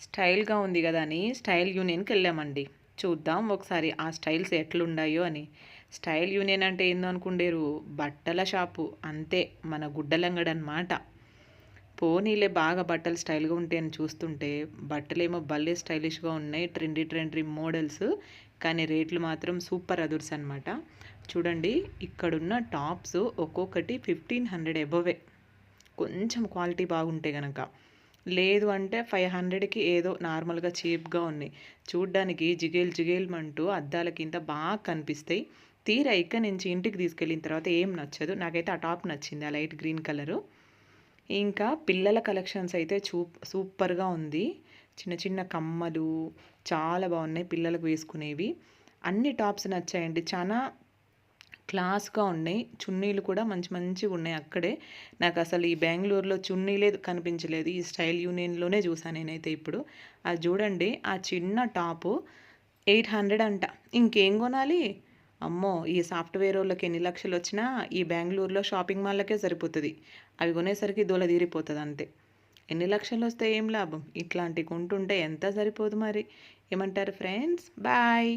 స్టైల్‌గా ఉంది గదా అని స్టైల్ యూనియన్‌కెళ్ళామండి. చూద్దాం ఒకసారి ఆ స్టైల్స్ ఎట్లుండాయో అని. స్టైల్ యూనియన్ అంటే ఏందో అనుకుండేరు, బట్టల షాపు అంతే. మన గుడ్డలంగడనమాట. పోనీలే బాగా బట్టలు స్టైల్‌గా ఉంటాయని చూస్తుంటే, బట్టలేమో భలే స్టైలిష్‌గా ఉన్నాయి. Trendy trendy models. కానీ రేట్లు మాత్రం సూపర్ అదుర్స్ అనమాట. చూడండి ఇక్కడున్న టాప్స్ ఒక్కొక్కటి 1500 అబోవే. కొంచెం క్వాలిటీ బాగుంటే గనక. లేదు అంటే 500కి ఏదో నార్మల్‌గా చీప్‌గా ఉన్నాయి. చూడ్డానికి జిగేల్ జిగేల్‌మంటూ అద్దాల కింద బాగా కనిపిస్తాయి. తీరా ఇక్కడి నుంచి ఇంటికి తీసుకెళ్ళిన తర్వాత ఏం నచ్చదు. నాకైతే ఆ టాప్ నచ్చింది. ఆ లైట్ గ్రీన్ కలరు. ఇంకా పిల్లల కలెక్షన్స్ అయితే సూపర్‌గా ఉంది. చిన్న చిన్న కమ్మలు చాలా బాగున్నాయి పిల్లలకు వేసుకునేవి. అన్ని టాప్స్ నచ్చాయండి. చానా క్లాస్‌గా ఉన్నాయి. చున్నీలు కూడా మంచి మంచిగున్నాయి అక్కడే. నాకసలు ఈ బెంగుళూరులో చున్నీలే కనిపించలేదు. ఈ స్టైల్ యూనియన్‌లోనే చూసా నేనైతే ఇప్పుడు. అది చూడండి ఆ చిన్న టాపు 800 అంట. ఇంకేం కొనాలి? అమ్మో! ఈ సాఫ్ట్‌వేరోళ్ళకి ఎన్ని లక్షలొచ్చినా ఈ బెంగుళూరులో షాపింగ్ మాల్‌లకే సరిపోతది. అవి కొనేసరికి దూల తీరిపోతది అంతే. ఎన్ని లక్షలొస్తే ఏం లాభం? ఇట్లాంటివి కొంటుంటే ఎంత సరిపోదు మరి. ఏమంటారు ఫ్రెండ్స్? బాయ్.